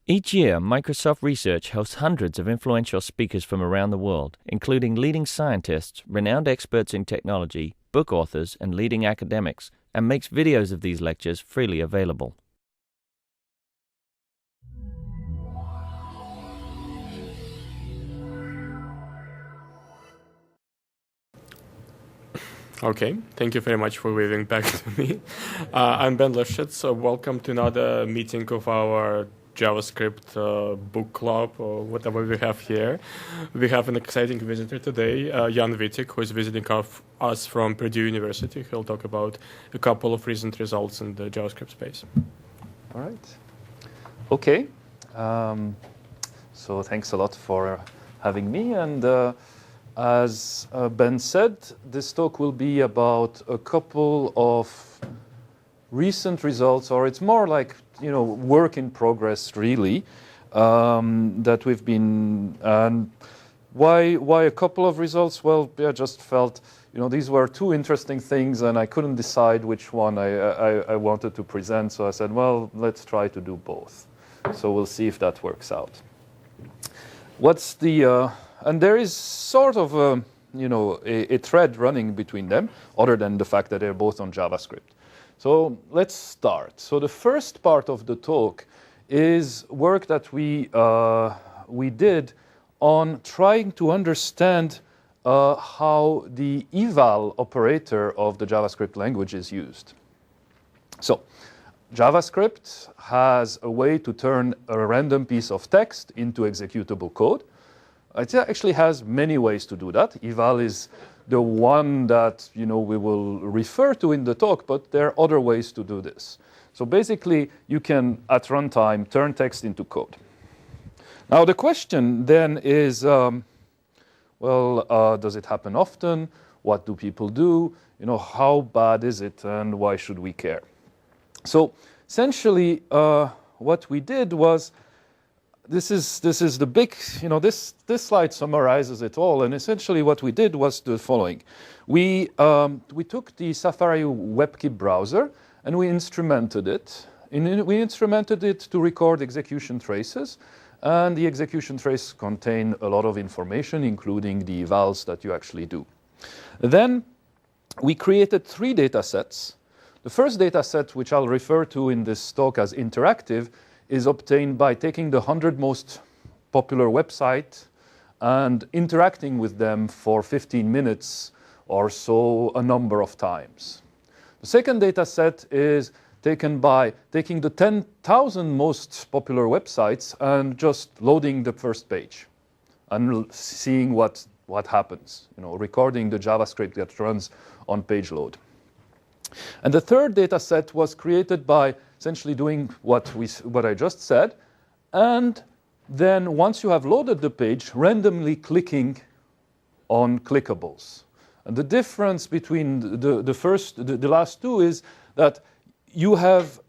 Each year, Microsoft Research hosts hundreds of influential speakers from around the world, including leading scientists, renowned experts in technology, book authors, and leading academics, and makes videos of these lectures freely available. Okay, thank you very much for waving back to me. I'm Ben Lifshitz, so welcome to another meeting of our JavaScript book club, or whatever we have here. We have an exciting visitor today, Jan Wittig, who is visiting us from Purdue University. He'll talk about a couple of recent results in the JavaScript space. All right. Okay. So thanks a lot for having me. And as Ben said, this talk will be about a couple of recent results, or it's more like, work in progress, really, that we've been. And why a couple of results? Well, I just felt, these were two interesting things, and I couldn't decide which one I wanted to present. So I said, well, let's try to do both. So we'll see if that works out. What's the and there is sort of a thread running between them, other than the fact that they're both on JavaScript. So let's start. So the first part of the talk is work that we did on trying to understand how the eval operator of the JavaScript language is used. So JavaScript has a way to turn a random piece of text into executable code. It actually has many ways to do that. Eval is the one that we will refer to in the talk, but there are other ways to do this. So basically, you can, at runtime, turn text into code. Now, the question then is, does it happen often? What do people do? How bad is it, and why should we care? So essentially, what we did was, this is the big, this slide summarizes it all. And essentially what we did was the following. We took the Safari WebKit browser and we instrumented it. We instrumented it to record execution traces. And the execution traces contain a lot of information, including the evals that you actually do. Then we created 3 data sets. The first data set, which I'll refer to in this talk as interactive, is obtained by taking the 100 most popular websites and interacting with them for 15 minutes or so a number of times. The second data set is taken by taking the 10,000 most popular websites and just loading the first page and seeing what happens, recording the JavaScript that runs on page load. And the third data set was created by essentially doing what I just said, and then once you have loaded the page, randomly clicking on clickables. And the difference between the last two is that you have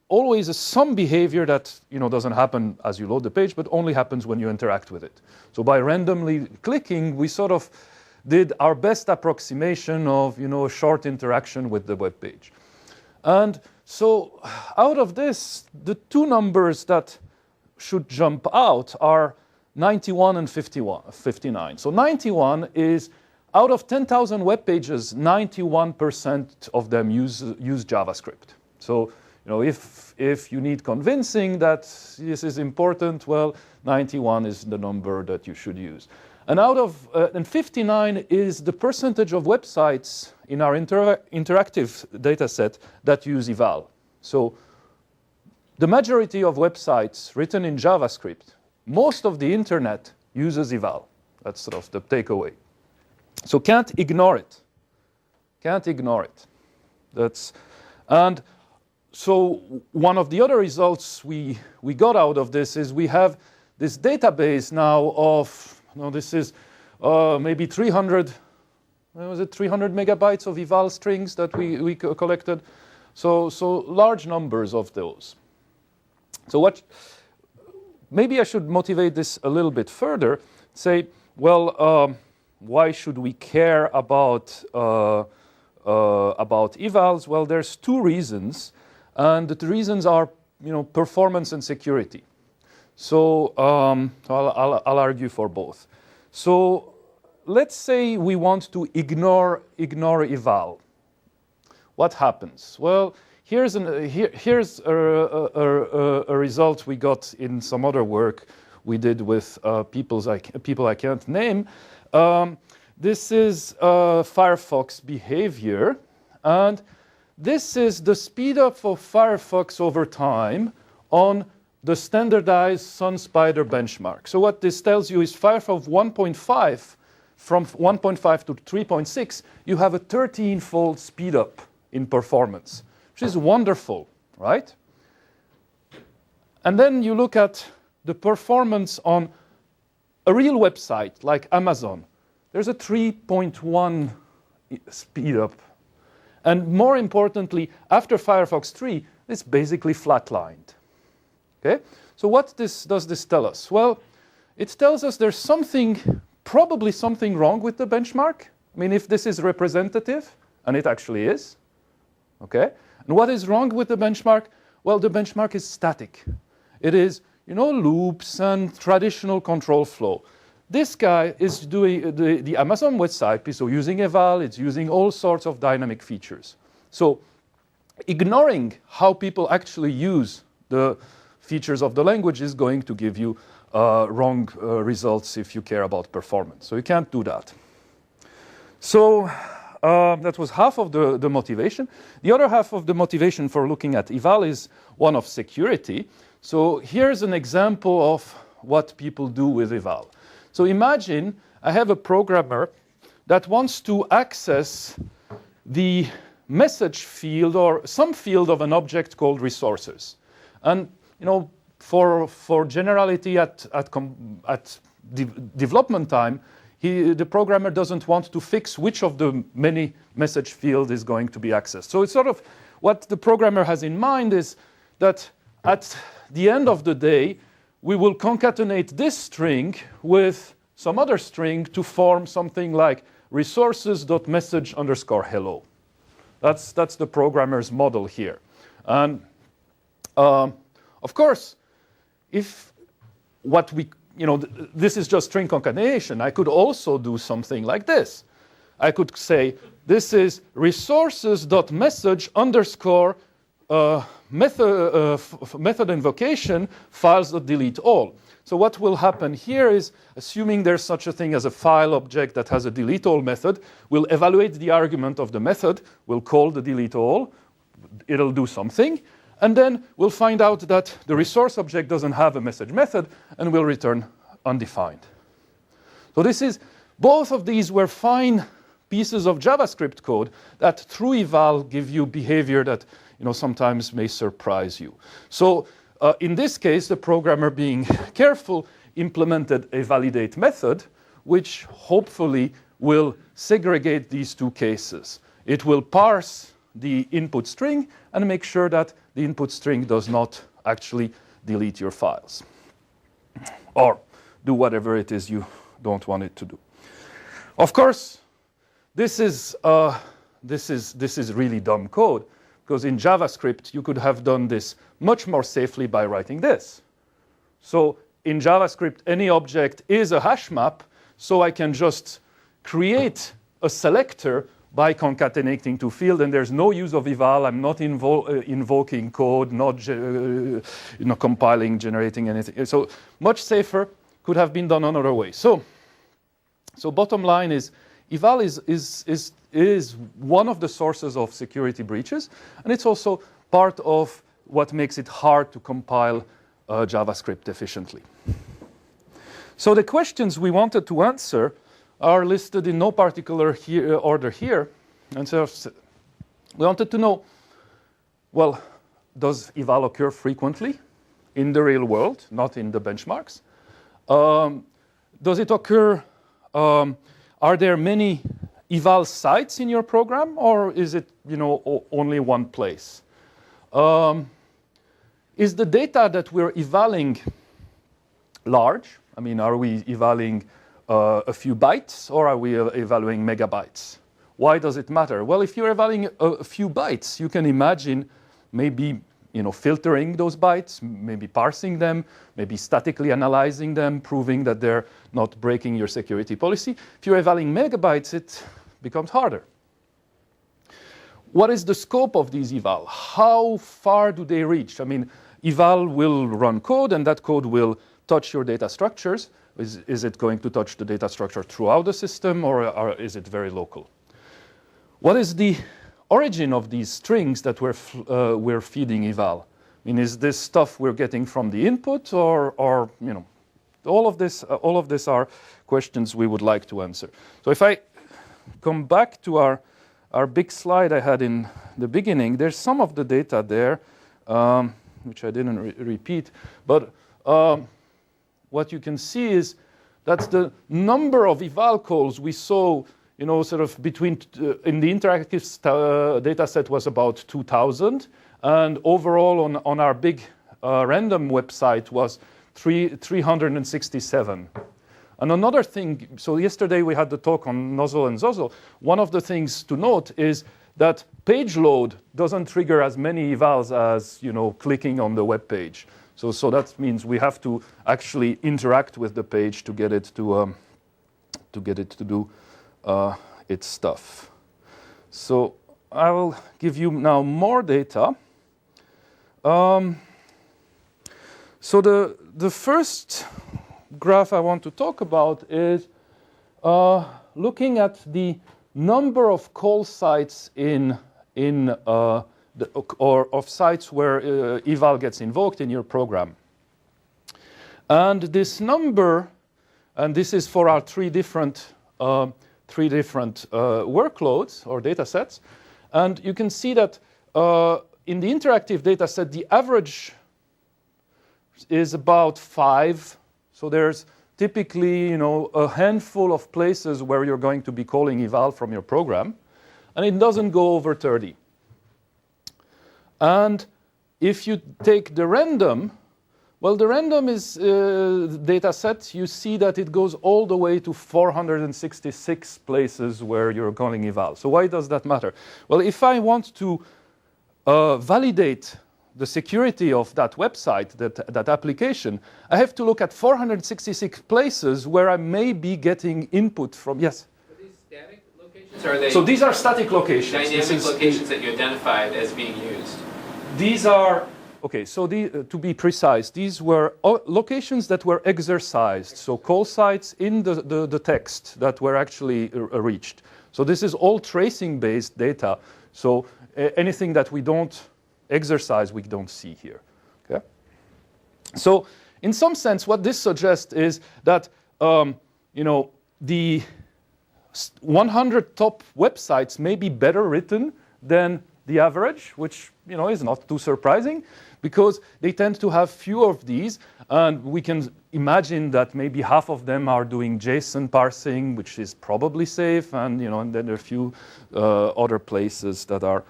always some behavior that doesn't happen as you load the page, but only happens when you interact with it. So by randomly clicking, we sort of did our best approximation of a short interaction with the web page. And so out of this, the two numbers that should jump out are 91 and 59. So 91 is, out of 10,000 web pages, 91% of them use JavaScript. So if you need convincing that this is important, well, 91 is the number that you should use. And and 59 is the percentage of websites in our interactive data set that use eval. So the majority of websites written in JavaScript, most of the internet uses eval. That's sort of the takeaway. So can't ignore it. Can't ignore it. And so one of the other results we got out of this is we have this database now of, this is maybe 300 megabytes of eval strings that we collected. So large numbers of those. So maybe I should motivate this a little bit further. Say, well, why should we care about evals? Well, there's two reasons, and the reasons are performance and security. So I'll argue for both. So let's say we want to ignore eval. What happens? Well, here's a result we got in some other work we did with people I can't name. This is Firefox behavior, and this is the speed up of Firefox over time on the standardized SunSpider benchmark. So what this tells you is Firefox 1.5, from 1.5 to 3.6, you have a 13-fold speed up in performance, which is wonderful, right? And then you look at the performance on a real website like Amazon. There's a 3.1 speed up. And more importantly, after Firefox 3, it's basically flatlined. Okay? So what does this tell us? Well, it tells us there's probably something wrong with the benchmark. I mean, if this is representative, and it actually is, okay? And what is wrong with the benchmark? Well, the benchmark is static. It is, loops and traditional control flow. This guy is doing the Amazon website, so using eval, it's using all sorts of dynamic features. So ignoring how people actually use the features of the language is going to give you wrong results if you care about performance. So you can't do that. So that was half of the motivation. The other half of the motivation for looking at eval is one of security. So here's an example of what people do with eval. So imagine I have a programmer that wants to access the message field or some field of an object called resources. And for generality at development time, the programmer doesn't want to fix which of the many message fields is going to be accessed. So it's sort of what the programmer has in mind is that at the end of the day, we will concatenate this string with some other string to form something like resources.message_hello. That's the programmer's model here. And of course, if what we, this is just string concatenation, I could also do something like this. I could say, this is resources.message_method invocation files.delete all. So what will happen here is, assuming there's such a thing as a file object that has a delete all method, we'll evaluate the argument of the method, we'll call the delete all, it'll do something, and then we'll find out that the resource object doesn't have a message method, and we'll return undefined. So both of these were fine pieces of JavaScript code that through eval give you behavior that sometimes may surprise you. So in this case, the programmer, being careful, implemented a validate method, which hopefully will segregate these two cases. It will parse the input string and make sure that the input string does not actually delete your files or do whatever it is you don't want it to do. Of course, this is really dumb code, because in JavaScript, you could have done this much more safely by writing this. So in JavaScript, any object is a hash map, so I can just create a selector by concatenating two fields, and there's no use of eval. I'm not invoking code, not compiling, generating anything. So much safer, could have been done another way. So bottom line is, eval is one of the sources of security breaches, and it's also part of what makes it hard to compile JavaScript efficiently. So the questions we wanted to answer are listed in no particular order here. And so we wanted to know, well, does eval occur frequently in the real world, not in the benchmarks? Does it occur, are there many eval sites in your program, or is it only one place? Is the data that we're evaling large? I mean, are we evaling a few bytes, or are we evaluating megabytes? Why does it matter? Well, if you're evaluating a few bytes, you can imagine maybe filtering those bytes, maybe parsing them, maybe statically analyzing them, proving that they're not breaking your security policy. If you're evaluating megabytes, it becomes harder. What is the scope of these eval? How far do they reach? I mean, eval will run code, and that code will touch your data structures. Is it going to touch the data structure throughout the system, or is it very local? What is the origin of these strings that we're feeding eval? I mean, is this stuff we're getting from the input, or all of this are questions we would like to answer. So if I come back to our big slide I had in the beginning, there's some of the data there, which I didn't repeat, but what you can see is that's the number of eval calls we saw, sort of between, in the interactive data set was about 2,000, and overall on our big random website was 367. And another thing, so yesterday we had the talk on Nozzle and Zozzle. One of the things to note is that page load doesn't trigger as many evals as clicking on the web page. So that means we have to actually interact with the page to get it to do its stuff. So I will give you now more data. So the first graph I want to talk about is looking at the number of call sites or of sites where eval gets invoked in your program. And this number, and this is for our three different workloads or data sets, and you can see that in the interactive data set, the average is about 5. So there's typically, a handful of places where you're going to be calling eval from your program, and it doesn't go over 30. And if you take the random, well, the random is data set. You see that it goes all the way to 466 places where you're calling eval. So why does that matter? Well, if I want to validate the security of that website, that application, I have to look at 466 places where I may be getting input from. Yes? Are these static locations? Or are they so these are static locations. Dynamic locations that you identified as being used? These are, okay, so to be precise, these were locations that were exercised, so call sites in the text that were actually reached. So this is all tracing-based data, so anything that we don't exercise, we don't see here. Okay? So in some sense, what this suggests is that the 100 top websites may be better written than the average, which is not too surprising, because they tend to have fewer of these, and we can imagine that maybe half of them are doing JSON parsing, which is probably safe, and and then there are a few other places that are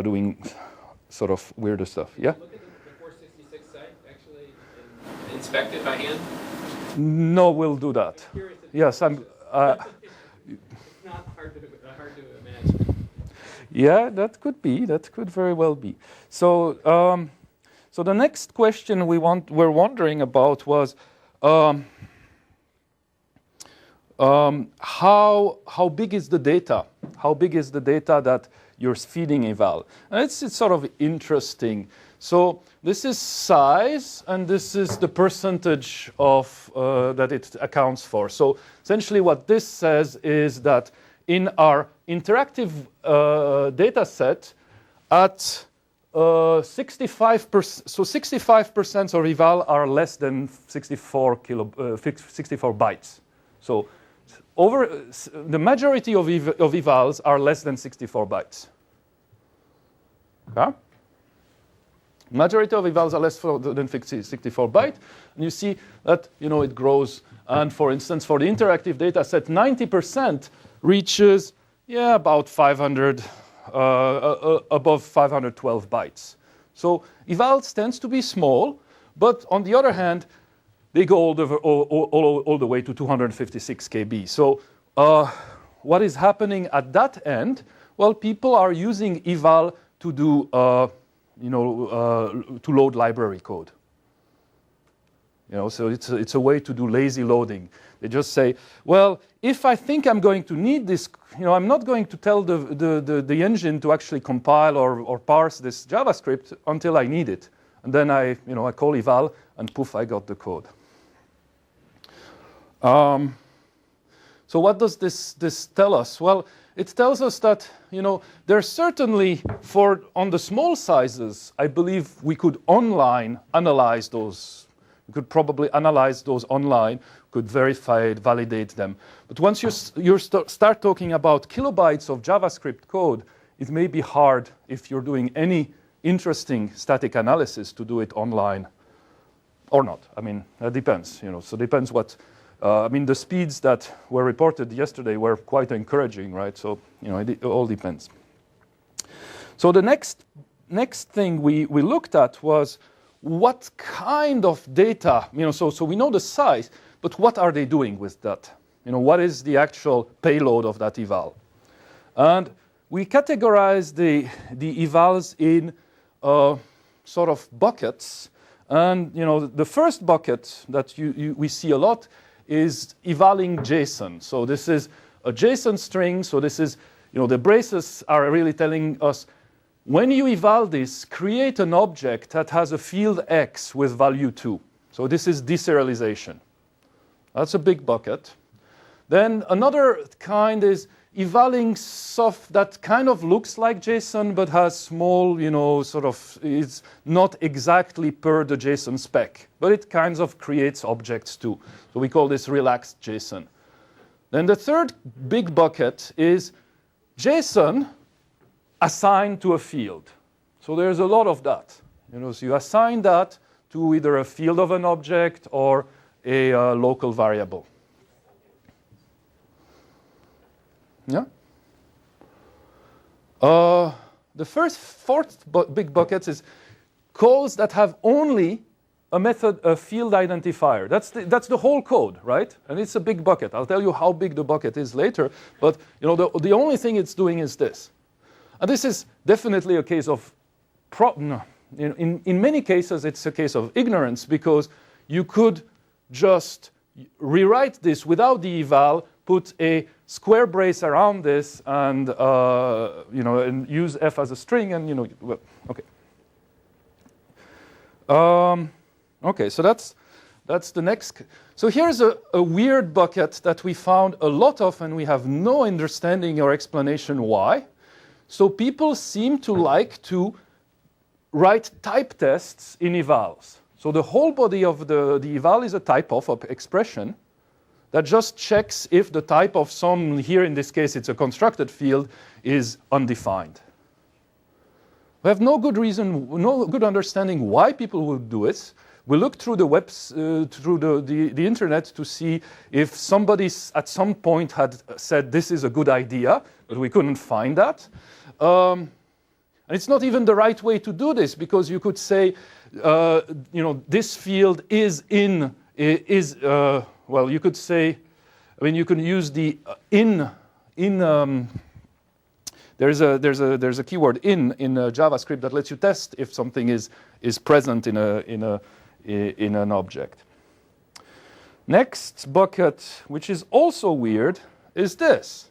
doing sort of weirder stuff. Yeah. Look at the 466 site actually inspect it by hand. No, we'll do that. Yes, I'm. It's not hard to imagine. Yeah, that could be. That could very well be. So, so the next question we're wondering about was how big is the data? How big is the data that you're feeding eval? And it's sort of interesting. So this is size, and this is the percentage of that it accounts for. So essentially, what this says is that in our interactive data set, at 65%, so 65% of eval are less than 64 bytes. So the majority of evals are less than 64 bytes. Okay? Majority of evals are less than 64 bytes, and you see that it grows. And for instance, for the interactive data set, 90% reaches about 500, above 512 bytes. So evals tends to be small, but on the other hand, they go all the way to 256 KB. So what is happening at that end? Well, people are using eval to do, to load library code. So it's a way to do lazy loading. They just say, well, if I think I'm going to need this, I'm not going to tell the engine to actually compile or parse this JavaScript until I need it. And then I call eval, and poof, I got the code. So what does this tell us? Well, it tells us that, there's certainly, on the small sizes, I believe we could online analyze those. We could probably analyze those online, could verify it, validate them. But once you start talking about kilobytes of JavaScript code, it may be hard if you're doing any interesting static analysis to do it online or not. I mean, that depends. So depends what. The speeds that were reported yesterday were quite encouraging, right? So it all depends. So the next thing we looked at was what kind of data, so we know the size, but what are they doing with that? What is the actual payload of that eval? And we categorize the evals in sort of buckets. And the first bucket that we see a lot is evaling JSON. So this is a JSON string. So this is, the braces are really telling us, when you eval this, create an object that has a field X with value 2. So this is deserialization. That's a big bucket. Then another kind is evaling stuff that kind of looks like JSON but has small, is not exactly per the JSON spec, but it kind of creates objects too. So we call this relaxed JSON. Then the third big bucket is JSON assigned to a field. So there's a lot of that. So you assign that to either a field of an object or a local variable. Yeah. The fourth big bucket is calls that have only a field identifier. That's the whole code, right? And it's a big bucket. I'll tell you how big the bucket is later. But the only thing it's doing is this. And this is definitely a case of in many cases it's a case of ignorance, because you could just rewrite this without the eval, put a square brace around this, and and use f as a string, and okay. Okay, so that's the next. So here's a weird bucket that we found a lot of, and we have no understanding or explanation why. So people seem to like to write type tests in evals. So the whole body of the eval is a type of expression that just checks if the type of some, here in this case it's a constructed field, is undefined. We have no good reason, no good understanding why people would do it. We looked through the internet to see if somebody at some point had said this is a good idea, but we couldn't find that. And it's not even the right way to do this, because you could say, this field is in, well, you could say, you can use the there's a keyword in JavaScript that lets you test if something is present in an object. Next bucket, which is also weird, is this.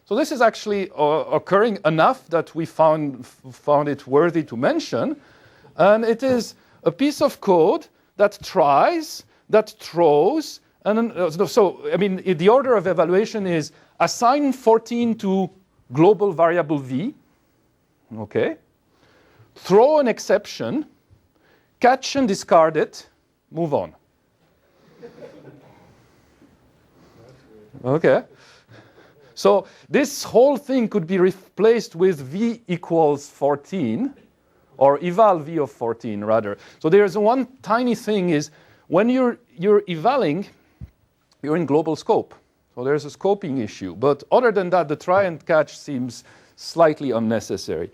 So this is actually occurring enough that we found it worthy to mention, and it is a piece of code that tries, that throws, and the order of evaluation is assign 14 to global variable v, okay, throw an exception, catch and discard it, move on. Okay. So this whole thing could be replaced with v equals 14, or eval v of 14 rather. So there's one tiny thing is, when you're evaling, you're in global scope. So there's a scoping issue. But other than that, the try and catch seems slightly unnecessary.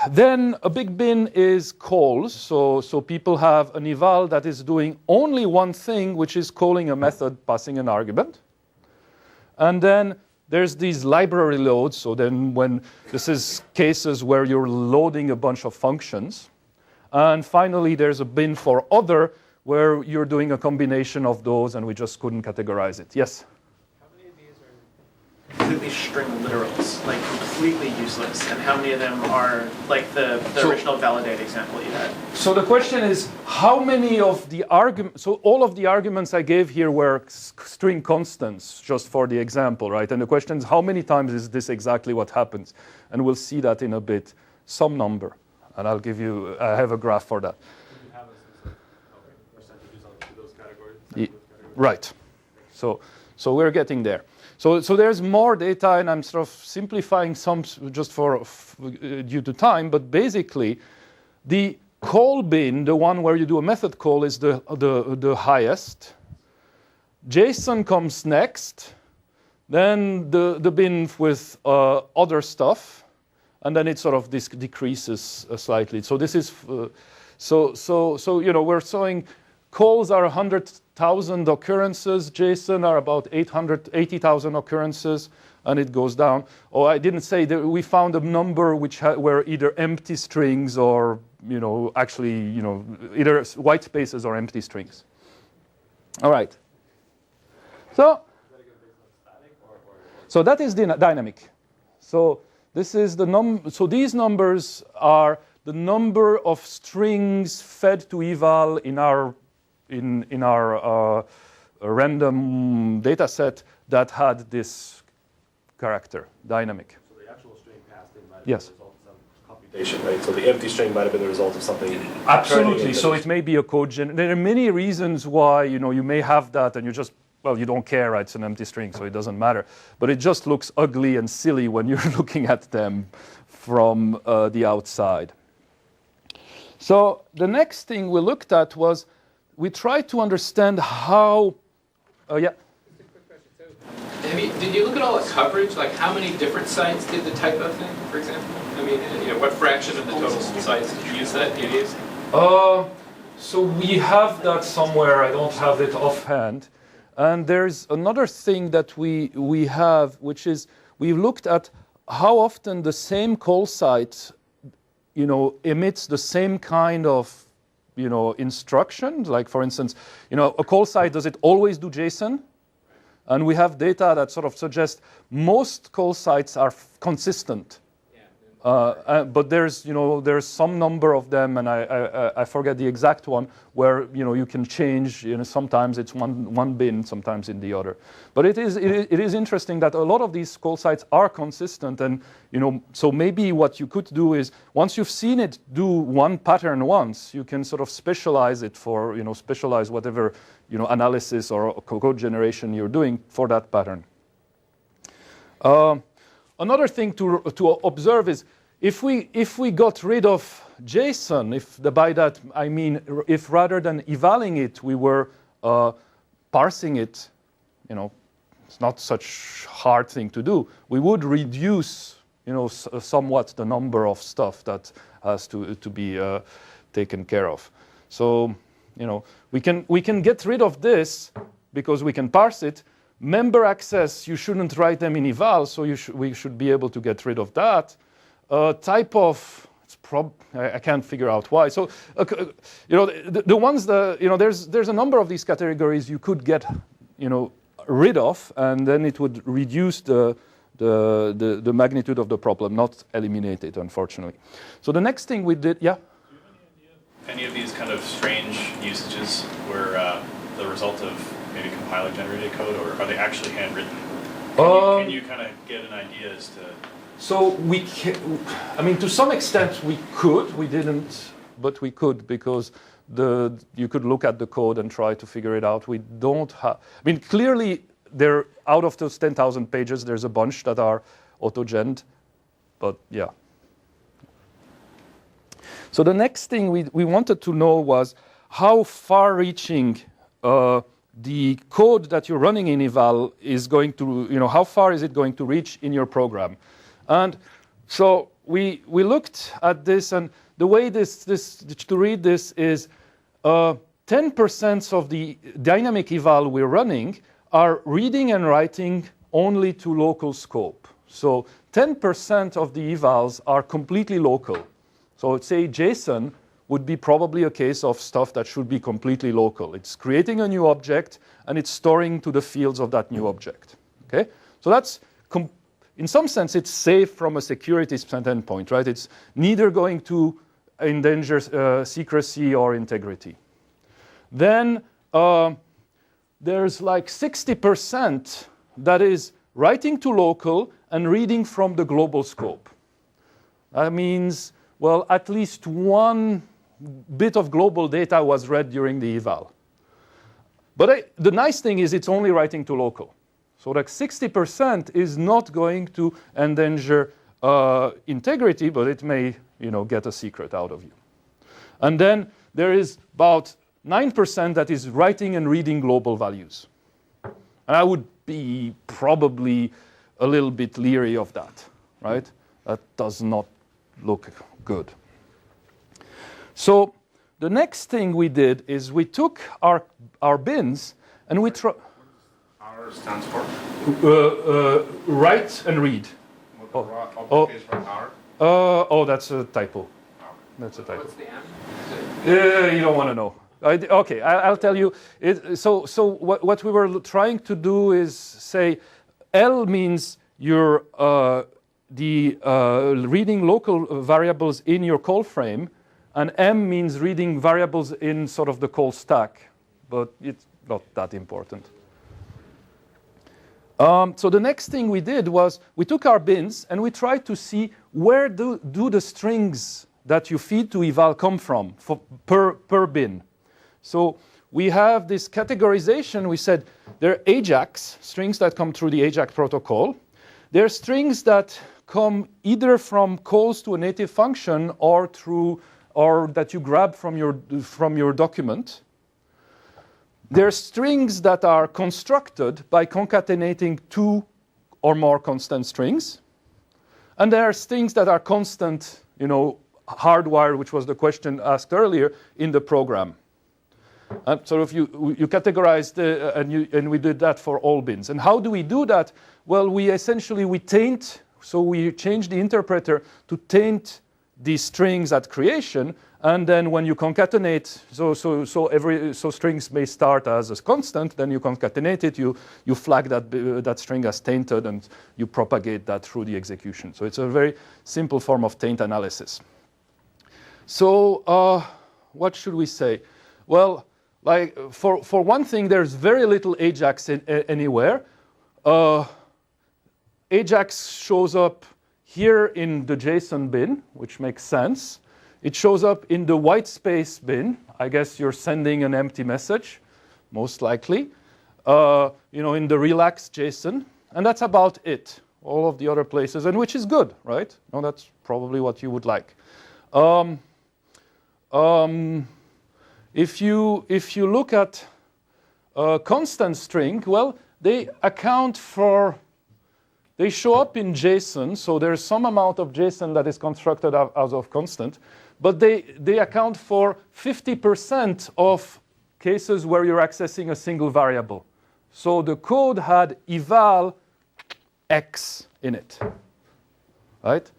Then a big bin is calls. So people have an eval that is doing only one thing, which is calling a method passing an argument. And then there's these library loads. So then when this is cases where you're loading a bunch of functions. And finally, there's a bin for other, where you're doing a combination of those, and we just couldn't categorize it. Yes? How many of these are completely string literals, like completely useless? And how many of them are like the original validate example you had? So the question is, how many of the arguments, so all of the arguments I gave here were string constants, just for the example, right? And the question is, how many times is this exactly what happens? And we'll see that in a bit, some number. And I'll give you, I have a graph for that. Do you have a percentages on those categories? Right. So we're getting there. So there's more data, and I'm sort of simplifying some just for due to time. But basically, the call bin, the one where you do a method call, is the highest. JSON comes next. Then the bin with other stuff. And then it sort of decreases slightly. So this is, so you know, we're showing calls are 100,000 occurrences. JSON are about 80,000 occurrences, and it goes down. Oh, I didn't say that we found a number which were either empty strings or, you know, actually, you know, either white spaces or empty strings. All right. So that is the dynamic. So this is the so these numbers are the number of strings fed to eval in our random data set that had this character, dynamic. So the actual string passed in might have Yes. been the result of some computation, right? So the empty string might have been the result of something. Absolutely. So it may be a code there are many reasons why, you know, you may have that and you just, well, you don't care, right? It's an empty string, so it doesn't matter. But it just looks ugly and silly when you're looking at them from the outside. So the next thing we looked at was we tried to understand how, yeah. Just a quick question. So, did you look at all the coverage? Like, how many different sites did the typo thing, for example? I mean, you know, what fraction of the total sites use that? So we have that somewhere. I don't have it offhand. And there's another thing that we have, which is we've looked at how often the same call site, you know, emits the same kind of, you know, instruction. Like, for instance, you know, a call site, does it always do JSON? And we have data that sort of suggests most call sites are consistent. But there's, you know, there's some number of them, and I forget the exact one, where, you know, you can change, you know, sometimes it's one bin, sometimes in the other. But it is interesting that a lot of these call sites are consistent, and, you know, so maybe what you could do is, once you've seen it do one pattern once, you can sort of specialize it for, you know, specialize whatever, you know, analysis or code generation you're doing for that pattern. Another thing to observe is if we got rid of JSON, by that I mean if rather than evaling it, we were parsing it, you know, it's not such hard thing to do. We would reduce, you know, somewhat the number of stuff that has to be taken care of. So, you know, we can get rid of this because we can parse it. Member access, you shouldn't write them in eval, so we should be able to get rid of that. Type of, I can't figure out why. So, you know, the ones that, you know, there's a number of these categories you could get, you know, rid of, and then it would reduce the magnitude of the problem, not eliminate it, unfortunately. So the next thing we did, yeah? Do you have any idea if any of these kind of strange usages were the result of maybe compiler generated code, or are they actually handwritten? Can you kind of get an idea as to? So I mean, to some extent we could. We didn't, but we could, because you could look at the code and try to figure it out. We don't have. I mean, clearly, out of those 10,000 pages, there's a bunch that are auto-genned, but yeah. So the next thing we wanted to know was how far-reaching the code that you're running in eval is going to, you know, how far is it going to reach in your program? And so we looked at this, and the way this to read this is 10% of the dynamic eval we're running are reading and writing only to local scope. So 10% of the evals are completely local. So say JSON would be probably a case of stuff that should be completely local. It's creating a new object and it's storing to the fields of that new object. Okay? So that's, in some sense, it's safe from a security standpoint, right? It's neither going to endanger secrecy or integrity. Then there's like 60% that is writing to local and reading from the global scope. That means, well, at least one bit of global data was read during the eval. But the nice thing is it's only writing to local. So like 60% is not going to endanger integrity, but it may, get a secret out of you. And then there is about 9% that is writing and reading global values. And I would be probably a little bit leery of that, right? That does not look good. So the next thing we did is we took our bins and we R stands for? Write and read. That's a typo. That's a typo. What's the M? You don't want to know. Okay, I'll tell you. So what we were trying to do is say L means you're reading local variables in your call frame, and M means reading variables in sort of the call stack, but it's not that important. So the next thing we did was we took our bins and we tried to see where do the strings that you feed to eval come from per bin. So we have this categorization. We said there are AJAX, strings that come through the AJAX protocol. There are strings that come either from calls to a native function or that you grab from your document. There are strings that are constructed by concatenating two or more constant strings. And there are strings that are constant, hardwired, which was the question asked earlier, in the program. So if you categorized, and we did that for all bins. And how do we do that? Well, we taint, so we change the interpreter to taint these strings at creation, and then when you concatenate, so strings may start as a constant, then you concatenate it, you flag that string as tainted, and you propagate that through the execution. So it's a very simple form of taint analysis. So what should we say? Well, like for one thing, there's very little AJAX anywhere. AJAX shows up here in the JSON bin, which makes sense. It shows up in the white space bin. I guess you're sending an empty message, most likely. In the relax JSON, and that's about it. All of the other places, and which is good, right? No, that's probably what you would like. If you look at constant string, well, they show up in JSON, so there's some amount of JSON that is constructed out of constant, but they account for 50% of cases where you're accessing a single variable. So the code had eval x in it, right?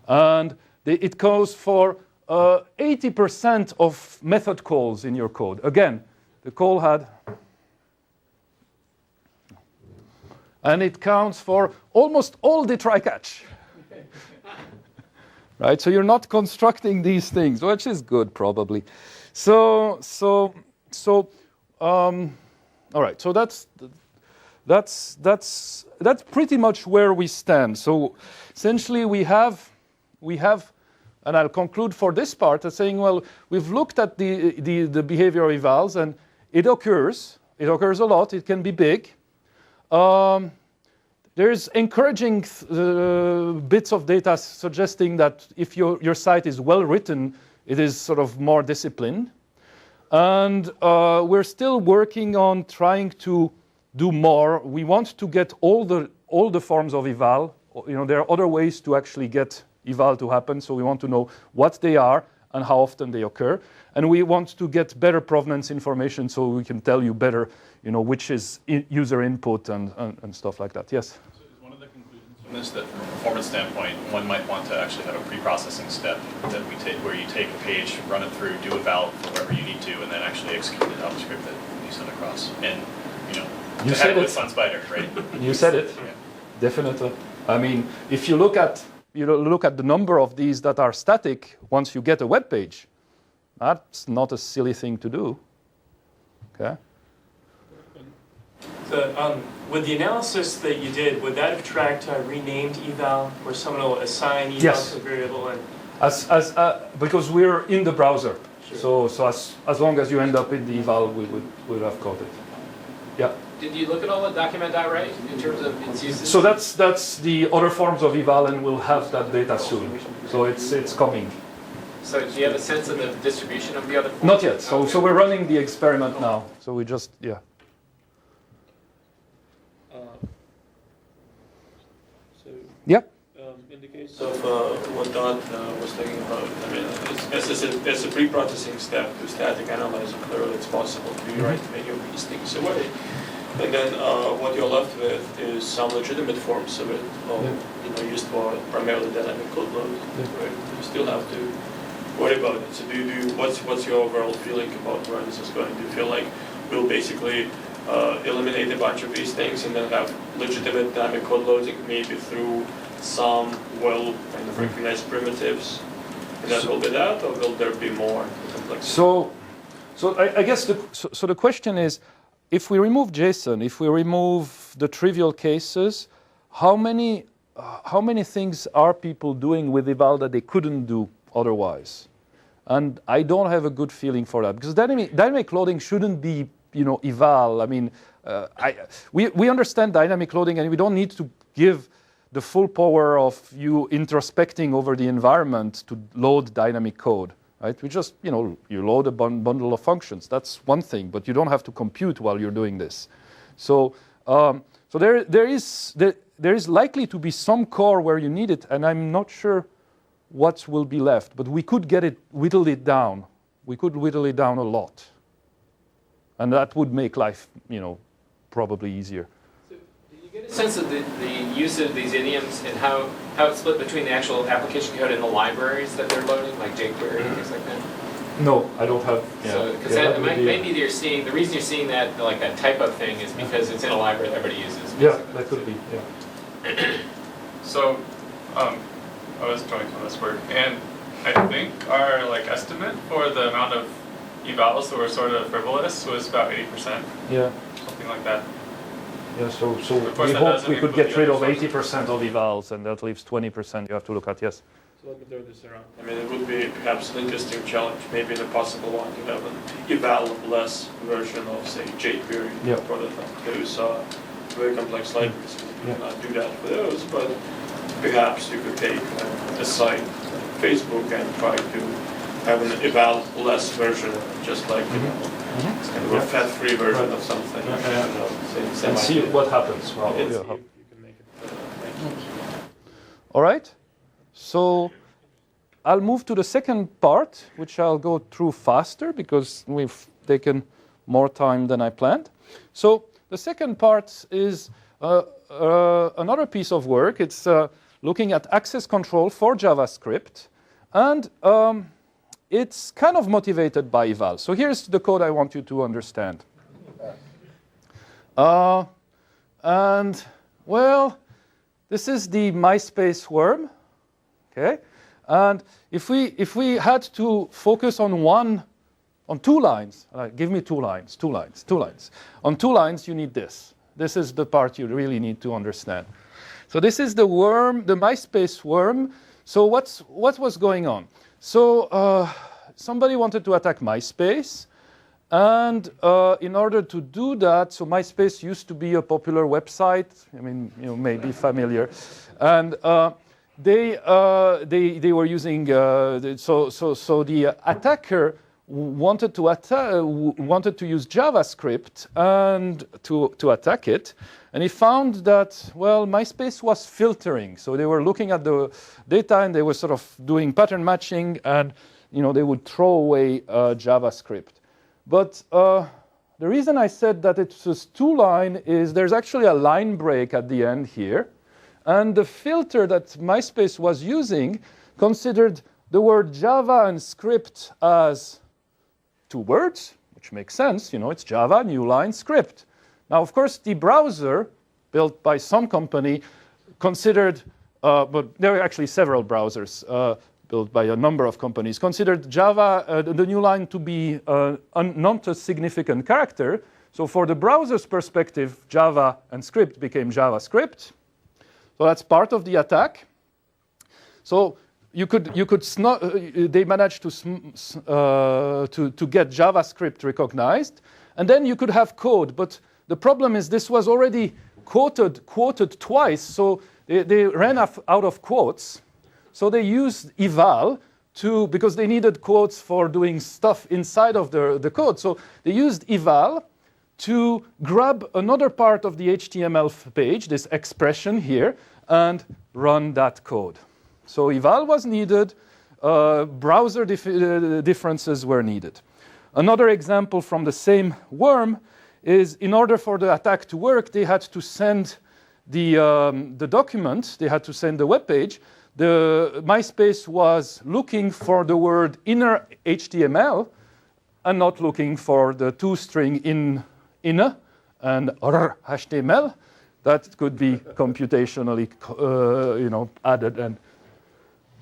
And it goes for 80% of method calls in your code. Again, the call had, and it counts for almost all the try-catch. Right, so you're not constructing these things, which is good probably. All right, so that's pretty much where we stand. So essentially we have, and I'll conclude for this part as saying, well, we've looked at the behavior of evals, and it occurs a lot. It can be big. There's encouraging bits of data suggesting that if your site is well written, it is sort of more disciplined. And we're still working on trying to do more. We want to get all the forms of eval. There are other ways to actually get eval to happen, so we want to know what they are and how often they occur. And we want to get better provenance information so we can tell you better, which is user input and stuff like that. Yes? So is one of the conclusions from this that from a performance standpoint, one might want to actually have a pre-processing step that we take, where you take a page, run it through, do eval for wherever you need to, and then actually execute the JavaScript that you send across. And, you said it with SunSpider, right? You said it. Yeah. Definitely. I mean, if you look at the number of these that are static once you get a web page, that's not a silly thing to do. Okay. With the analysis that you did, would that have tracked renamed eval, where someone will assign eval Yes. to a variable? And Because we're in the browser, Sure. so as long as you end up in the eval, we would have caught it. Yeah. Did you look at all the document.write in terms of its uses? So that's the other forms of eval, and we'll have that data soon. So it's coming. So do you have a sense of the distribution of the other forms? Not yet. So Okay. so we're running the experiment now. So we just Yeah. In the case of what Don was talking about, I mean, as a pre-processing step to static analyzer, clearly it's possible to rewrite many of these things away. And then what you're left with is some legitimate forms of it, used for primarily dynamic code load. Right? You still have to worry about it. So what's your overall feeling about where this is going? Do you feel like we'll basically eliminate a bunch of these things and then have legitimate dynamic code loading, maybe through some kind of recognized primitives, and that will be that, or will there be more complexity? So I guess the question is, if we remove JSON, if we remove the trivial cases, how many things are people doing with eval that they couldn't do otherwise? And I don't have a good feeling for that, because dynamic loading shouldn't be eval. I mean, we understand dynamic loading, and we don't need to give the full power of you introspecting over the environment to load dynamic code, right? We just, you load a bundle of functions. That's one thing, but you don't have to compute while you're doing this. So there is likely to be some core where you need it, and I'm not sure what will be left, but we could whittle it down. We could whittle it down a lot. And that would make life, probably easier. So do you get a sense of the use of these idioms and how it's split between the actual application code and the libraries that they're loading, like jQuery and things like that? No, I don't have. Because maybe you're seeing, the reason you're seeing that, like that type of thing, is because it's in a library that everybody uses. Yeah, that could be. Yeah. So, I was doing some of this work, and I think our estimate for the amount of evals that were sort of frivolous was about 80%. Yeah. Something like that. Yeah. So Of course, we that hope doesn't we could include get the rid other of sources. 80% of evals, and that leaves 20% you have to look at. Yes. So let me throw this around. I mean, it would be perhaps an interesting challenge, maybe an impossible one, to have an eval-less version of, say, jQuery Yeah. prototype. Those are very complex libraries. You Yeah. cannot do that for those, but perhaps you could take a site like Facebook and try to have an eval-less version, just like, it's kind of a fat-free version of something. Same And see idea. what happens. Well, And yeah. see if you can make it. All right. So I'll move to the second part, which I'll go through faster because we've taken more time than I planned. So the second part is another piece of work. It's looking at access control for JavaScript, and it's kind of motivated by eval. So here's the code I want you to understand. And well, this is the MySpace worm. Okay, and if we had to focus on two lines, give me 2 lines, 2 lines, 2 lines. On 2 lines, you need this. This is the part you really need to understand. So this is the worm, the MySpace worm. So what was going on? So somebody wanted to attack MySpace, and in order to do that, so MySpace used to be a popular website. I mean, you may be familiar, and they were using so the attacker wanted to use JavaScript and to attack it, and he found that, well, MySpace was filtering. So they were looking at the data and they were sort of doing pattern matching, and they would throw away JavaScript. But the reason I said that it's a two-line is there's actually a line break at the end here. And the filter that MySpace was using considered the word Java and script as two words, which makes sense. It's Java, new line, script. Now, of course, the browser built by some company considered, but there are actually several browsers built by a number of companies, considered Java, the new line, to be not a significant character. So for the browser's perspective, Java and script became JavaScript. So that's part of the attack. So they managed to get JavaScript recognized, and then you could have code. But the problem is this was already quoted twice, so they ran out of quotes. So they used eval because they needed quotes for doing stuff inside of the code. So they used eval to grab another part of the HTML page, this expression here, and run that code. So eval was needed, browser differences were needed. Another example from the same worm is, in order for the attack to work, they had to send the document, they had to send the web page. The MySpace was looking for the word inner HTML and not looking for the two-string inner and HTML that could be computationally added, and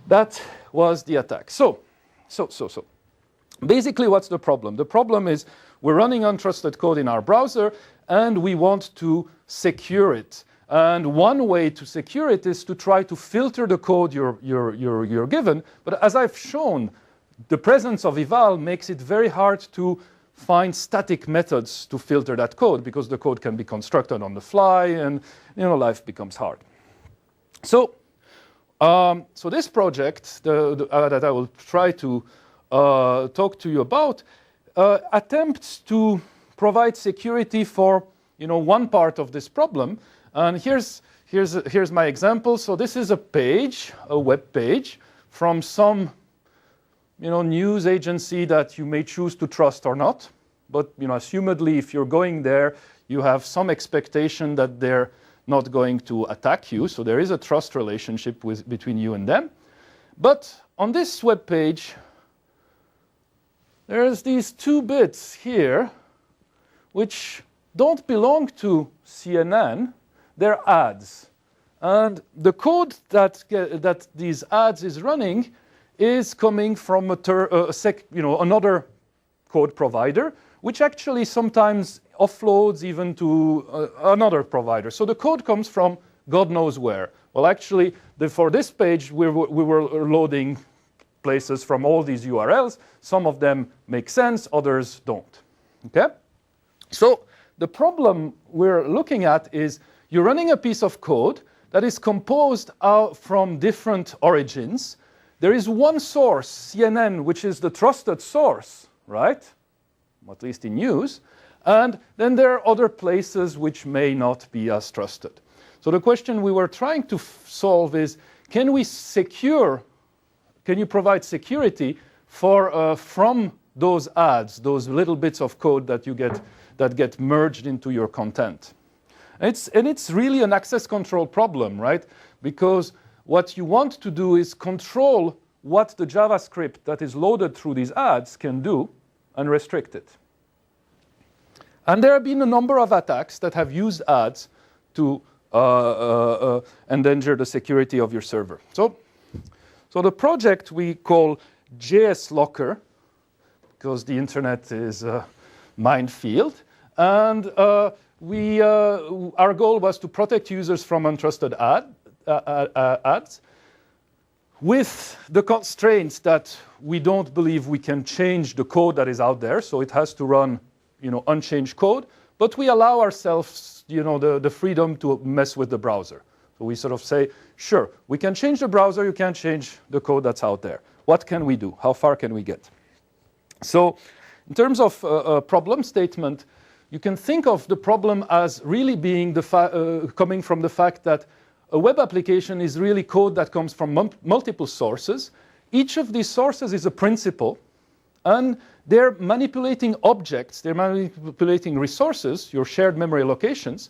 that was the attack. So basically, what's the problem? The problem is we're running untrusted code in our browser, and we want to secure it. And one way to secure it is to try to filter the code you're given. But as I've shown, the presence of eval makes it very hard to find static methods to filter that code, because the code can be constructed on the fly, and life becomes hard. So this project that I will try to talk to you about attempts to provide security for one part of this problem. And here's my example. So this is a page, a web page, from some news agency that you may choose to trust or not. But assumedly, if you're going there, you have some expectation that they're not going to attack you. So there is a trust relationship between you and them. But on this web page, there's these two bits here, which don't belong to CNN. They're ads. And the code that these ads is running is coming from another code provider, which actually sometimes offloads even to another provider. So the code comes from God knows where. Well, actually, for this page, we were loading places from all these URLs. Some of them make sense, others don't. Okay? So the problem we're looking at is you're running a piece of code that is composed from different origins. There is one source, CNN, which is the trusted source, right? At least in news. And then there are other places which may not be as trusted. So the question we were trying to solve is, can you provide security from those ads, those little bits of code that you get merged into your content? And it's really an access control problem, right? Because what you want to do is control what the JavaScript that is loaded through these ads can do and restrict it. And there have been a number of attacks that have used ads to endanger the security of your server. So the project we call JSLocker, because the internet is a minefield, and our goal was to protect users from untrusted ads with the constraints that we don't believe we can change the code that is out there, so it has to run unchanged code, but we allow ourselves the freedom to mess with the browser. So we sort of say, sure, we can change the browser, you can't change the code that's out there. What can we do? How far can we get? So in terms of a problem statement, you can think of the problem as really being coming from the fact that a web application is really code that comes from multiple sources. each of these sources is a principal, and they're manipulating objects, they're manipulating resources, your shared memory locations,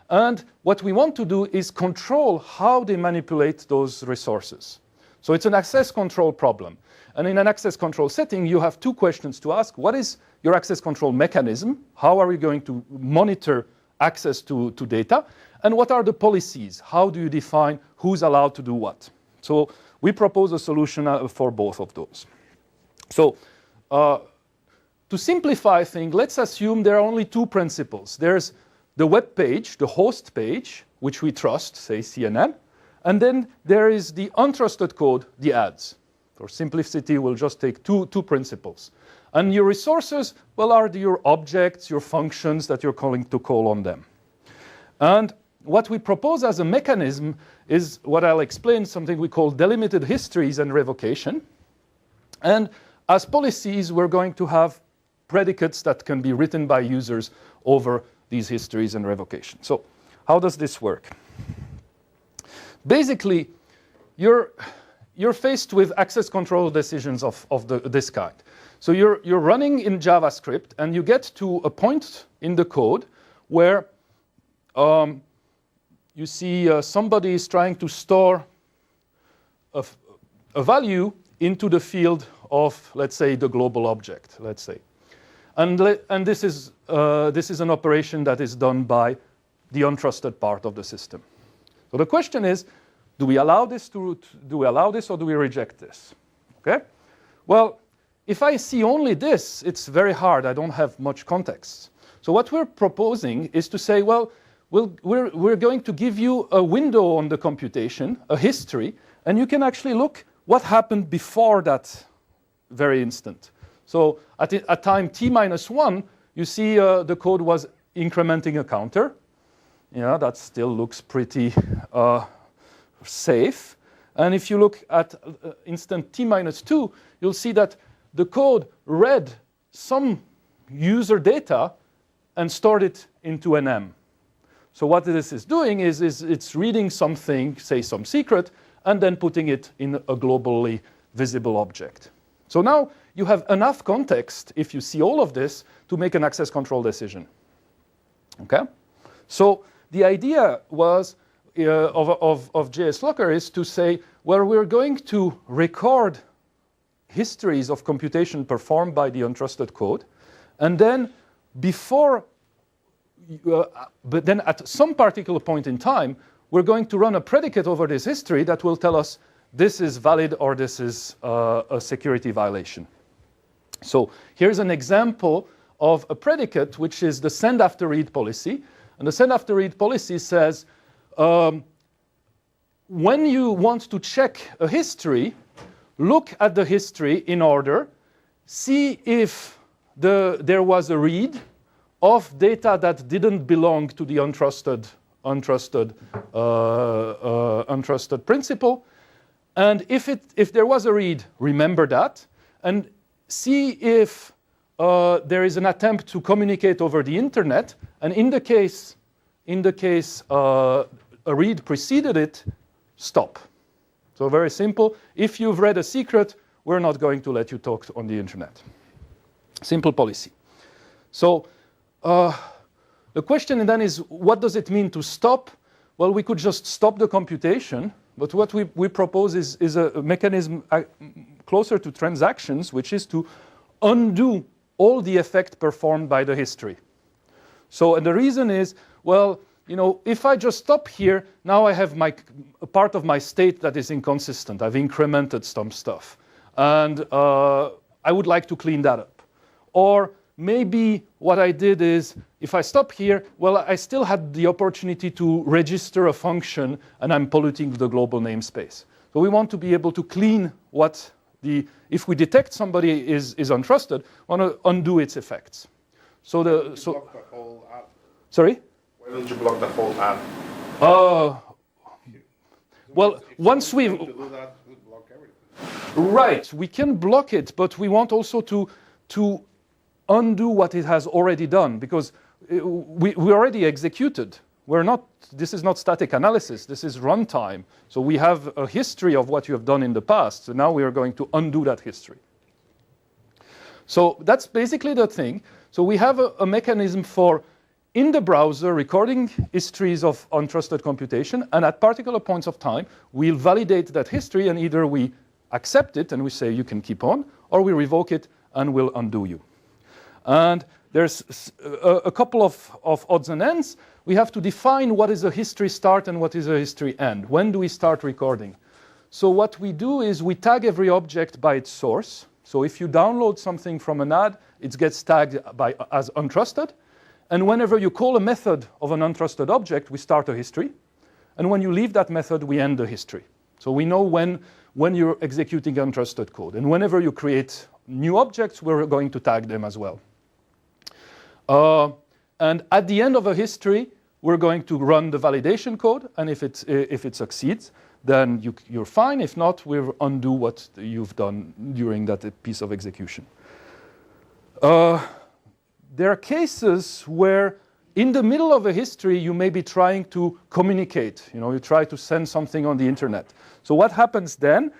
and what we want to do is control how they manipulate those resources. So it's an access control problem. And in an access control setting, you have two questions to ask. What is your access control mechanism? How are we going to monitor access to data? And what are the policies? How do you define who's allowed to do what? So we propose a solution for both of those. So to simplify things, let's assume there are only two principles. There's the web page, the host page, which we trust, say CNN, and then there is the untrusted code, the ads. For simplicity, we'll just take two principles. And your resources, well, are your objects, your functions that you're calling to call on them. And what we propose as a mechanism is what I'll explain, something we call delimited histories and revocation. And as policies, we're going to have predicates that can be written by users over these histories and revocation. So how does this work? Basically, you're faced with access control decisions of this kind. So you're running in JavaScript, and you get to a point in the code where you see somebody is trying to store a value into the field of, let's say, the global object, let's say. And this is an operation that is done by the untrusted part of the system. So the question is, do we allow this or do we reject this? Okay? Well, if I see only this, it's very hard. I don't have much context. So what we're proposing is to say, well, we're going to give you a window on the computation, a history, and you can actually look what happened before that very instant. So at time t-1, you see the code was incrementing a counter. Yeah, that still looks pretty safe. And if you look at instant t-2, you'll see that the code read some user data and stored it into an M. So what this is doing is it's reading something, say some secret, and then putting it in a globally visible object. So now you have enough context, if you see all of this, to make an access control decision. Okay? So the idea was of JSLocker is to say, well, we're going to record histories of computation performed by the untrusted code, and then but then at some particular point in time, we're going to run a predicate over this history that will tell us this is valid or this is a security violation. So here's an example of a predicate, which is the send after read policy. And the send after read policy says, when you want to check a history, look at the history in order, see if there was a read of data that didn't belong to the untrusted principal. And if there was a read, remember that, and see if there is an attempt to communicate over the internet. And in the case a read preceded it, stop. So very simple. If you've read a secret, we're not going to let you talk on the internet. Simple policy. So the question then is, what does it mean to stop? Well, we could just stop the computation, but what we propose is a mechanism closer to transactions, which is to undo all the effect performed by the history. So, and the reason is, well, you know, if I just stop here, now I have a part of my state that is inconsistent. I've incremented some stuff, and I would like to clean that up. Or maybe what I did is, if I stop here, well, I still had the opportunity to register a function, and I'm polluting the global namespace. So we want to be able to clean if we detect somebody is untrusted, we want to undo its effects. So block the whole app. Sorry? Why don't you block the whole app? Well, once we to do that, we block everything. Right, we can block it, but we want also to undo what it has already done, because we already executed this is not static analysis, this is runtime. So we have a history of what you have done in the past. So now we are going to undo that history. So that's basically the thing. So we have a mechanism for, in the browser, recording histories of untrusted computation, and at particular points of time, we'll validate that history, and either we accept it and we say you can keep on, or we revoke it and we'll undo you. And there's a couple of odds and ends. We have to define what is a history start and what is a history end. When do we start recording? So what we do is we tag every object by its source. So if you download something from an ad, it gets tagged as untrusted. And whenever you call a method of an untrusted object, we start a history. And when you leave that method, we end the history. So we know when you're executing untrusted code. And whenever you create new objects, we're going to tag them as well. And at the end of a history, we're going to run the validation code. And if it succeeds, then you're fine. If not, we'll undo what you've done during that piece of execution. There are cases where in the middle of a history, you may be trying to communicate. You try to send something on the internet. So what happens then?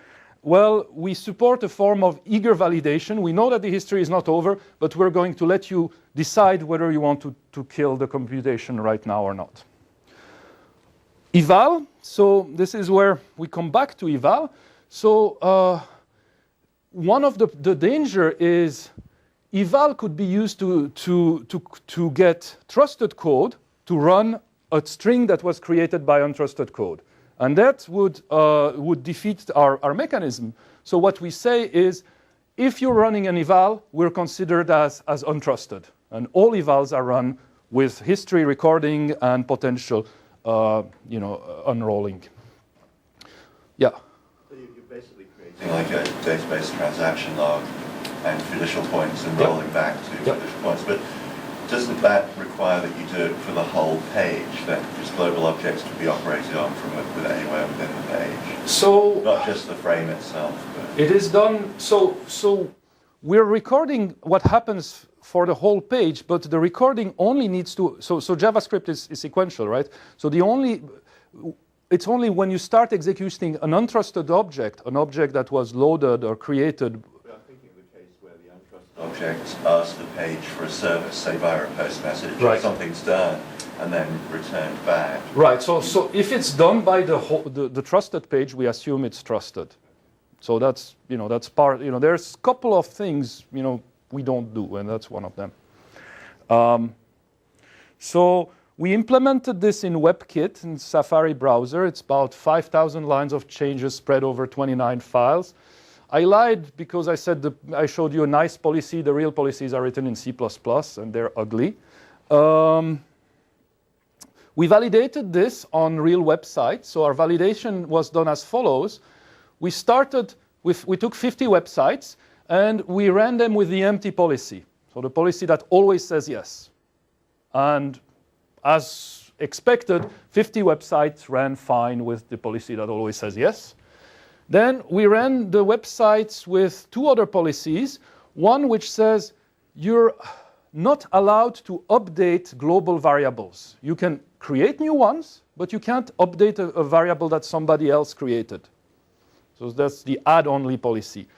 Well, we support a form of eager validation. We know that the history is not over, but we're going to let you decide whether you want to kill the computation right now or not. Eval, so this is where we come back to eval. So one of the danger is eval could be used to get trusted code to run a string that was created by untrusted code. And that would defeat our mechanism. So what we say is, if you're running an eval, we're considered as untrusted. And all evals are run with history recording and potential unrolling. Yeah? So you're basically creating like a database transaction log and traditional points and rolling back to traditional points. But doesn't that require that you do it for the whole page, that just global objects can be operated on from anywhere within the page? So not just the frame itself. But it is done. So we're recording what happens for the whole page, but the recording only needs to. So JavaScript is sequential, right? So it's only when you start executing an untrusted object, an object that was loaded or created. Objects ask the page for a service, say via a post message, right. Something's done, and then returned back. Right. So if it's done by the trusted page, we assume it's trusted. So that's part. There's a couple of things we don't do, and that's one of them. So we implemented this in WebKit in Safari browser. It's about 5,000 lines of changes spread over 29 files. I lied because I said I showed you a nice policy. The real policies are written in C++, and they're ugly. We validated this on real websites. So our validation was done as follows. We took 50 websites, and we ran them with the empty policy. So the policy that always says yes. And as expected, 50 websites ran fine with the policy that always says yes. Then we ran the websites with two other policies. One which says you're not allowed to update global variables. You can create new ones, but you can't update a variable that somebody else created. So that's the add-only policy.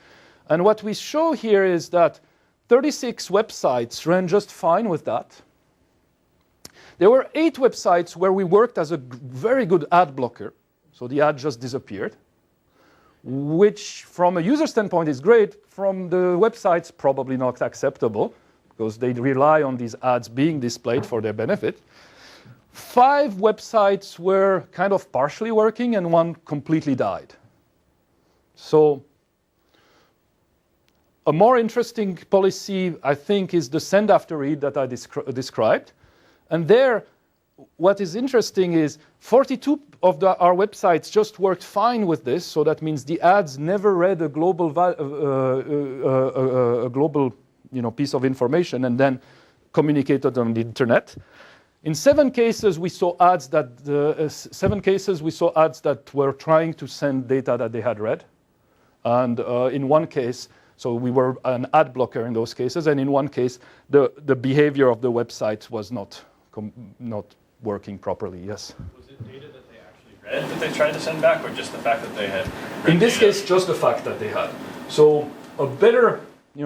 And what we show here is that 36 websites ran just fine with that. There were 8 websites where we worked as a very good ad blocker. So the ad just disappeared, which from a user standpoint is great. From the websites, probably not acceptable, because they rely on these ads being displayed for their benefit. 5 websites were kind of partially working, and 1 completely died. So a more interesting policy, I think, is the send after read that I described. And there, what is interesting is 42 of our websites just worked fine with this. So that means the ads never read a global, piece of information and then communicated on the internet. In 7 cases, we saw ads that were trying to send data that they had read, and in 1 case, so we were an ad blocker in those cases, and in 1 case, the behavior of the website was not working properly, yes. Was it data that they actually read that they tried to send back, or just the fact that they had read In this data? case, just the fact that they had. So a better,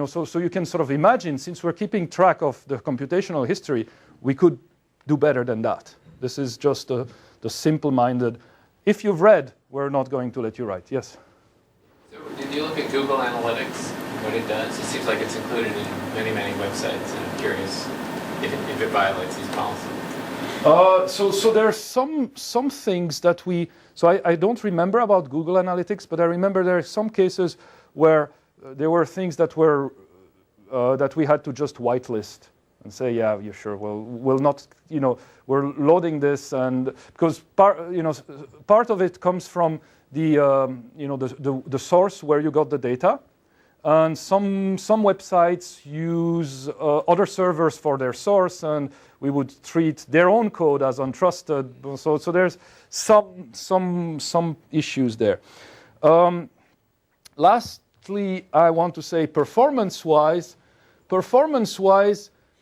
so you can sort of imagine, since we're keeping track of the computational history, we could do better than that. This is just the simple-minded, if you've read, we're not going to let you write. Yes? So did you look at Google Analytics, what it does? It seems like it's included in many, many websites, and I'm curious if it violates these policies. So there are some things that I don't remember about Google Analytics, but I remember there are some cases where there were things that that we had to just whitelist and say, yeah, you're sure. Well, we'll not, we're loading this, and because part of it comes from the source where you got the data, and some websites use other servers for their source, and we would treat their own code as untrusted. So there's some issues there. Lastly, I want to say performance-wise,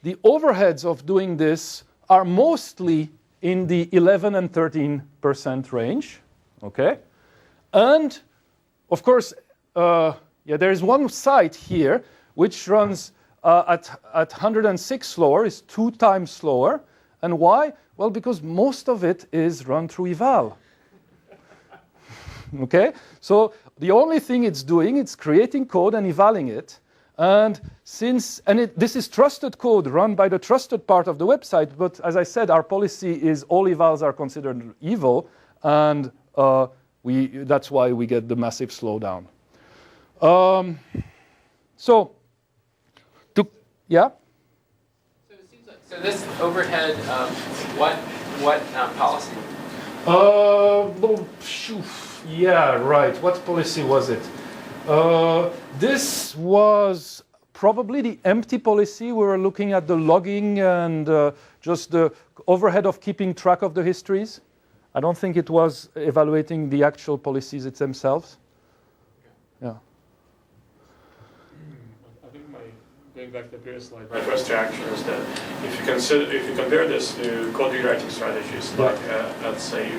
the overheads of doing this are mostly in the 11 and 13% range, okay? And, of course, there is one site here which runs at 106 slower, is 2 times slower. And why? Well, because most of it is run through eval. Okay? So the only thing it's doing, it's creating code and evaling it. And this is trusted code run by the trusted part of the website, but as I said, our policy is all evals are considered evil, and that's why we get the massive slowdown. Yeah? So it seems like, so this overhead, what policy? Yeah, right. What policy was it? This was probably the empty policy. We were looking at the logging and just the overhead of keeping track of the histories. I don't think it was evaluating the actual policies themselves. Yeah. I think going back to the previous slide, my first reaction is that if you compare this to code rewriting strategies like let's say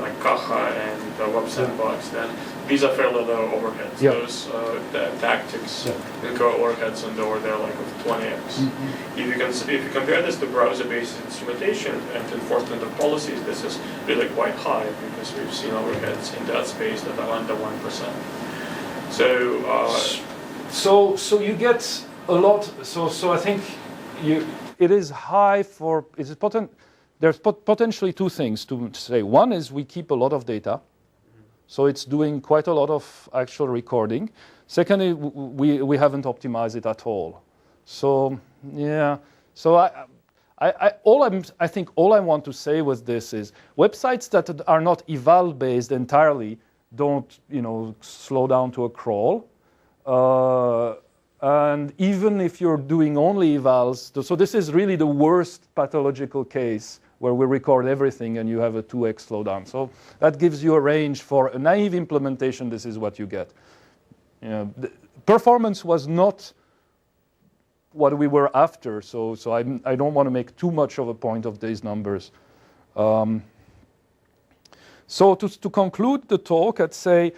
like Caja and Web Sandbox, then these are fairly low overheads. Yeah. Those tactics incur overheads on the order like of 20x. If you compare this to browser-based instrumentation and enforcement of policies, this is really quite high because we've seen overheads in that space that are under 1%. So you get a lot. So I think it is high for. There's potentially two things to say. One is we keep a lot of data, so it's doing quite a lot of actual recording. Secondly, we haven't optimized it at all. So yeah. So I think all I want to say with this is websites that are not eval based entirely don't slow down to a crawl. And even if you're doing only evals, so this is really the worst pathological case where we record everything and you have a 2x slowdown. So that gives you a range for a naive implementation. This is what you get. The performance was not what we were after, so I don't want to make too much of a point of these numbers. So to conclude the talk, I'd say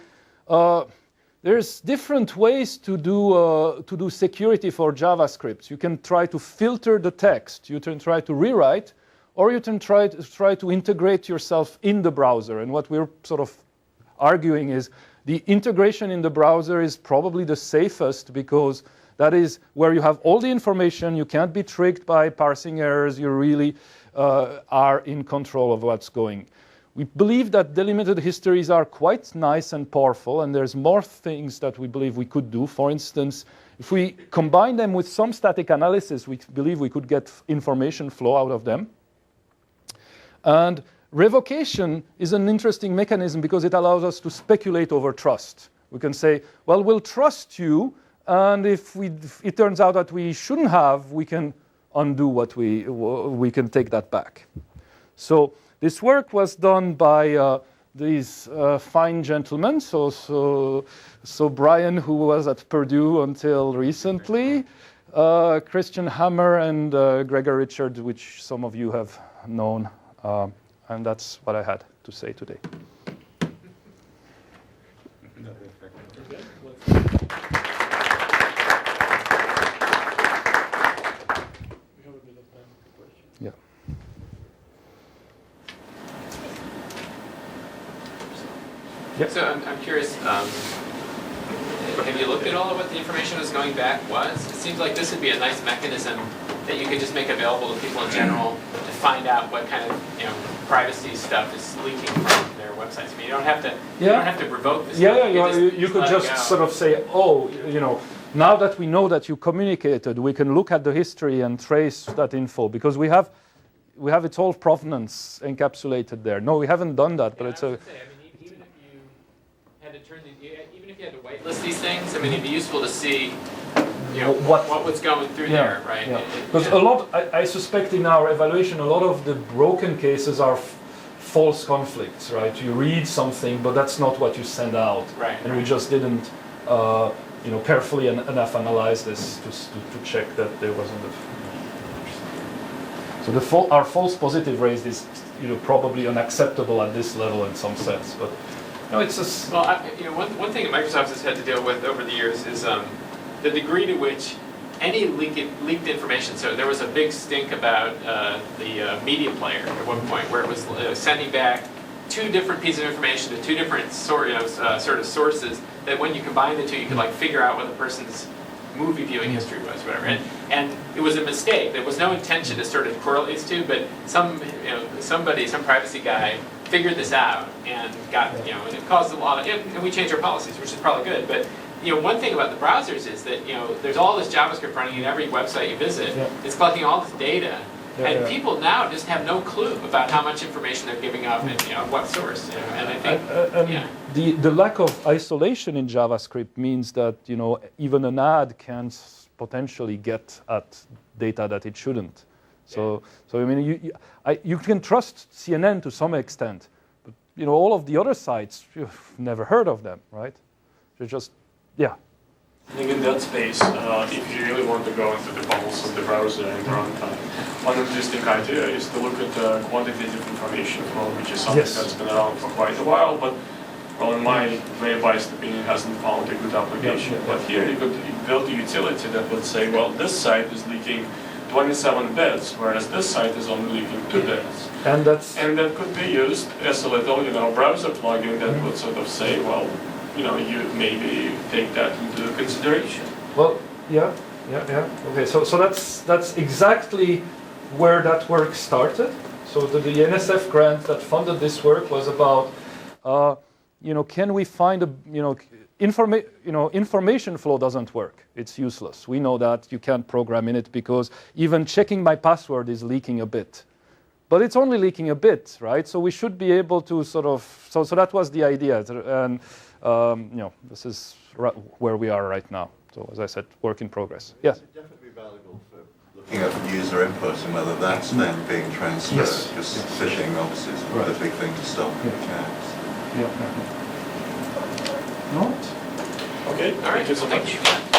there's different ways to do security for JavaScript. You can try to filter the text. You can try to rewrite, or you can try to integrate yourself in the browser. And what we're sort of arguing is the integration in the browser is probably the safest because that is where you have all the information. You can't be tricked by parsing errors. You really are in control of what's going. We believe that delimited histories are quite nice and powerful, and there's more things that we believe we could do. For instance, if we combine them with some static analysis, we believe we could get information flow out of them. And revocation is an interesting mechanism because it allows us to speculate over trust. We can say, well, we'll trust you, and if it turns out that we shouldn't have, we can undo what we can take that back. So this work was done by these fine gentlemen. So Brian, who was at Purdue until recently, Christian Hammer and Gregor Richard, which some of you have known. And that's what I had to say today. Yeah. Yep. So I'm curious, have you looked at all of what the information was going back was? It seems like this would be a nice mechanism that you could just make available to people in general to find out what kind of privacy stuff is leaking from their websites. I mean, you don't have to revoke this. You could just sort of say, oh, now that we know that you communicated, we can look at the history and trace that info because we have its whole provenance encapsulated there. No, we haven't done that, but it's a. Even if you had to whitelist these things, I mean, it'd be useful to see, what was going through there, right? Because a lot, I suspect in our evaluation, a lot of the broken cases are false conflicts, right? You read something, but that's not what you send out, right? And we just didn't, carefully enough analyze this to check that there wasn't a. So our false positive rate is, probably unacceptable at this level in some sense, but. No, it's just... Well, one thing that Microsoft has had to deal with over the years is the degree to which any leaked information. So there was a big stink about the media player at one point, where it was sending back two different pieces of information to two different sort of sources. That when you combine the two, you could figure out what the person's movie viewing history was, whatever. And it was a mistake. There was no intention to sort of correlate these two, but some privacy guy figured this out and got, and it caused a lot of, and we changed our policies, which is probably good. But, one thing about the browsers is that, there's all this JavaScript running in every website you visit. Yeah. It's collecting all this data. And people now just have no clue about how much information they're giving up and, what source. And I think, the lack of isolation in JavaScript means that, even an ad can potentially get at data that it shouldn't. So I mean, you can trust CNN to some extent, but all of the other sites, you've never heard of them, right? They're just, I think in that space, if you really want to go into the bubbles of the browser and runtime, one interesting idea is to look at the quantitative information flow, which is something that's been around for quite a while, but well, in my very biased opinion, hasn't found a good application. But here you could build a utility that would say, well, this site is leaking 27 bits, whereas this site is only leaking 2 bits. And that could be used as a little, browser plugin that would sort of say, well, you maybe take that into consideration. Well, yeah. Okay, so that's exactly where that work started. So the NSF grant that funded this work was about, can we find information flow doesn't work. It's useless. We know that. You can't program in it because even checking my password is leaking a bit. But it's only leaking a bit, right? So we should be able to sort of, so that was the idea. And, this is where we are right now. So as I said, work in progress. Yes? It's definitely valuable for looking at user input and whether that's then being transferred. Yes. Because phishing obviously is the big thing to stop attacks. Yeah. Okay, all right. Thank you so much.